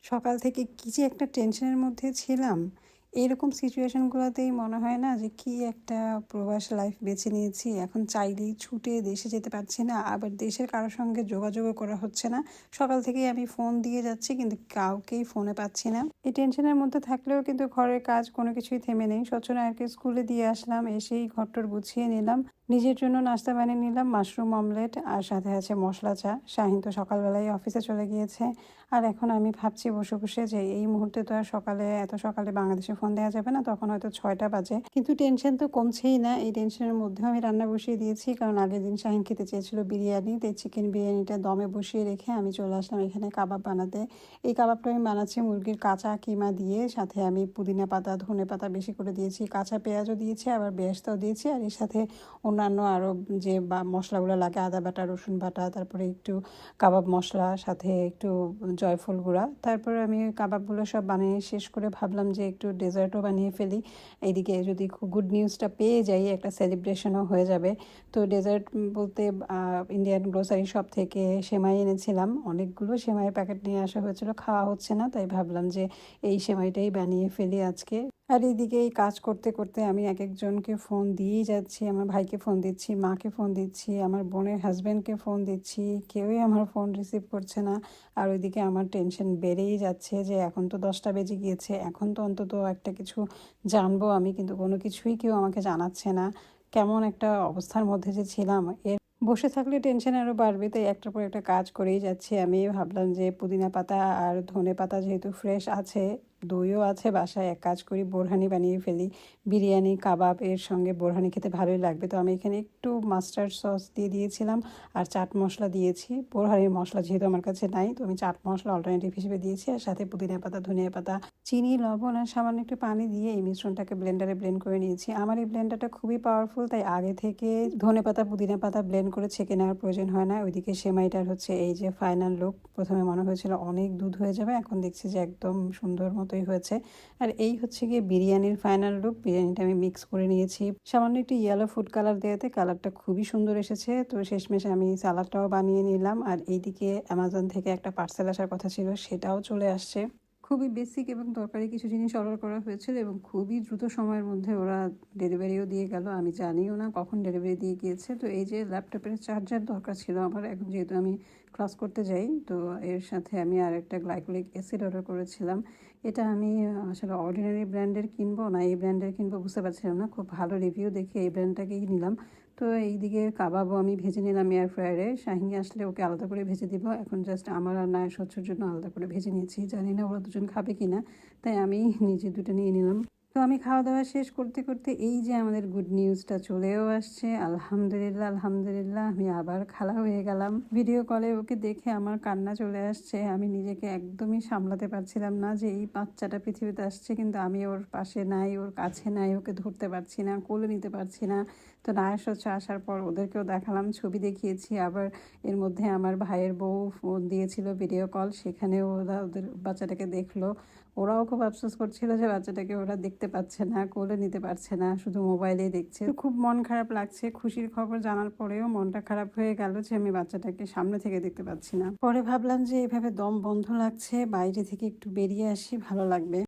সকাল থেকে কী যে একটা টেনশনের মধ্যে ছিলাম, এরকম সিচুয়েশনগুলোতেই মনে হয় না যে কি একটা প্রবাস লাইফ বেছে নিয়েছি। এখন চাইলেই ছুটে দেশে যেতে পারছি না, আবার দেশের কারো সঙ্গে যোগাযোগও করা হচ্ছে না। সকাল থেকেই আমি ফোন দিয়ে যাচ্ছি কিন্তু কাউকেই ফোনে পাচ্ছি না। এই টেনশনের মধ্যে থাকলেও কিন্তু ঘরের কাজ কোনো কিছুই থেমে নেই। স্বচ্ছনায়কে স্কুলে দিয়ে আসলাম, এসেই ঘরটর গুছিয়ে নিলাম। নিজের জন্য নাস্তা বানিয়ে নিলাম মাশরুম অমলেট, আর সাথে আছে মশলা চা। শাহিন তো সকালবেলায় অফিসে চলে গিয়েছে। আর এখন আমি ভাবছি বসে বসে যে এই মুহূর্তে তো আর এত সকালে বাংলাদেশে ফোন দেওয়া যাবে না, তখন হয়তো 6টা বাজে। কিন্তু টেনশন তো কমছেই না। এই টেনশনের মধ্যেও আমি রান্না বসিয়ে দিয়েছি, কারণ আগের দিন শাহিন খেতে চেয়েছিল বিরিয়ানি, তাই চিকেন বিরিয়ানিটা দমে বসিয়ে রেখে আমি চলে আসলাম এখানে কাবাব বানাতে। এই কাবাবটা আমি বানাচ্ছি মুরগির কাঁচা কিমা দিয়ে, সাথে আমি পুদিনা পাতা ধনে পাতা বেশি করে দিয়েছি, কাঁচা পেঁয়াজও দিয়েছি, আবার বেরেস্তাও দিয়েছি। আর এর সাথে অন্যান্য আরও যে মশলাগুলো লাগে, আদা বাটা, রসুন বাটা, তারপরে একটু কাবাব মশলা, সাথে একটু জয়ফল গুঁড়া। তারপরে আমি কাবাবগুলো সব বানিয়ে শেষ করে ভাবলাম যে একটু ডেজার্টও বানিয়ে ফেলি। এইদিকে যদি খুব গুড নিউজটা পেয়ে যাই, একটা সেলিব্রেশনও হয়ে যাবে। তো ডেজার্ট বলতে ইন্ডিয়ান গ্রোসারি শপ থেকে সেমাই এনেছিলাম, অনেকগুলো সেমাইয়ের প্যাকেট নিয়ে আসা হয়েছিল, খাওয়া হচ্ছে না, তাই ভাবলাম যে এই সেমাইটাই বানিয়ে ফেলি আজকে। আর এইদিকে এই কাজ করতে করতে আমি এক একজনকে ফোন দিয়েই যাচ্ছি। আমার ভাইকে ফোন দিচ্ছি, মাকে ফোন দিচ্ছি, আমার বোনের হাজব্যান্ডকে ফোন দিচ্ছি, কেউই আমার ফোন রিসিভ করছে না। আর ওইদিকে আমার টেনশন বেড়েই যাচ্ছে যে এখন তো 10টা বেজে গিয়েছে, এখন তো অন্তত একটা কিছু জানবো আমি, কিন্তু কোনো কিছুই কেউ আমাকে জানাচ্ছে না। কেমন একটা অবস্থার মধ্যে যে ছিলাম, বসে থাকলে টেনশন আরও বাড়বে, তাই একটার পর একটা কাজ করেই যাচ্ছি। আমি ভাবলাম যে পুদিনা পাতা আর ধনে পাতা যেহেতু ফ্রেশ আছে, দইও আছে বাসায়, এক কাজ করি বোরহানি বানিয়ে ফেলি। বিরিয়ানি কাবাব এর সঙ্গে বোরহানি খেতে ভালোই লাগবে। তো আমি এখানে একটু মাস্টার্ড সস দিয়ে দিয়েছিলাম, আর চাট মশলা দিয়েছি। বোরহানির মশলা যেহেতু আমার কাছে নাই, তো আমি চাট মশলা অল্টারনেটিভ হিসেবে দিয়েছি, আর সাথে পুদিনা পাতা ধনিয়া পাতা, চিনি, লবণ আর সামান্য একটু পানি দিয়ে এই মিশ্রণটাকে ব্লেন্ডারে ব্লেন্ড করে নিয়েছি। আমার এই ব্লেন্ডারটা খুবই পাওয়ারফুল, তাই আগে থেকে ধনে পাতা পুদিনা পাতা ব্লেন্ড করে ছেঁকে নেওয়ার প্রয়োজন হয় না। ওইদিকে সেমাইটার হচ্ছে এই যে ফাইনাল লুক। প্রথমে মনে হয়েছিল অনেক দুধ হয়ে যাবে, এখন দেখছি যে একদম সুন্দর মতোই হয়েছে। আর এই হচ্ছে গিয়ে বিরিয়ানির ফাইনাল লুক। বিরিয়ানিটা আমি মিক্স করে নিয়েছি, সামান্য একটু ইয়েলো ফুড কালার দেওয়াতে কালারটা খুবই সুন্দর এসেছে। তো শেষমেশ আমি সালাডটাও বানিয়ে নিলাম। আর এইদিকে অ্যামাজন থেকে একটা পার্সেল আসার কথা ছিল, সেটাও চলে আসছে। খুবই বেসিক এবং দরকারি কিছু জিনিস অর্ডার করা হয়েছিল এবং খুবই দ্রুত সময়ের মধ্যে ওরা ডেলিভারিও দিয়ে গেল। আমি জানিও না কখন ডেলিভারি দিয়ে গিয়েছে। তো এই যে ল্যাপটপের চার্জার দরকার ছিল আমার, এখন যেহেতু আমি ক্লাস করতে যাই, তো এর সাথে আমি আর একটা গ্লাইকোলিক অ্যাসিড অর্ডার করেছিলাম। এটা আমি আসলে অর্ডিনারি ব্র্যান্ডের কিনবো না এই ব্র্যান্ডের কিনবো বুঝতে পারছিলাম না, খুব ভালো রিভিউ দেখে এই ব্র্যান্ডটাকেই নিলাম। তো এইদিকে কাবাবও আমি ভেজে নিলাম এয়ার ফ্রায়ারে। শাহিনী আসলে ওকে আলাদা করে ভেজে দিব। এখন জাস্ট আমার আর নায়ের স্বচ্ছর জন্য আলাদা করে ভেজে নিয়েছি, জানি না ওরা দুজন খাবে কিনা, তাই আমি নিজে দুটো নিয়ে নিলাম। তো আমি খাওয়া দাওয়া শেষ করতে করতে এই যে আমাদের গুড নিউজটা চলেও আসছে। আলহামদুলিল্লাহ, আলহামদুলিল্লাহ, আমি আবার খালা হয়ে গেলাম। ভিডিও কলে ওকে দেখে আমার কান্না চলে আসছে। আমি নিজেকে একদমই সামলাতে পারছিলাম না যে এই বাচ্চাটা পৃথিবীতে আসছে, কিন্তু আমি ওর পাশে নাই, ওর কাছে নাই, ওকে ধরতে পারছি না, কোলে নিতে পারছি না। তো নায়াস হচ্ছে আসার পর ওদেরকেও দেখালাম, ছবি দেখিয়েছি। আবার এর মধ্যে আমার ভাইয়ের বউ ফোন দিয়েছিল ভিডিও কল, সেখানেও ওরা ওদের বাচ্চাটাকে দেখলো। ওরাও খুব আফসোস করছিল যে বাচ্চাটাকে ওরা দেখতে পাচ্ছে না, কোলে নিতে পারছে না, শুধু মোবাইলেই দেখছে। তো খুব মন খারাপ লাগছে। খুশির খবর জানার পরেও মনটা খারাপ হয়ে গেল যে আমি বাচ্চাটাকে সামনে থেকে দেখতে পাচ্ছি না। পরে ভাবলাম যে এভাবে দম বন্ধ লাগছে, বাইরে থেকে একটু বেরিয়ে আসি, ভালো লাগবে।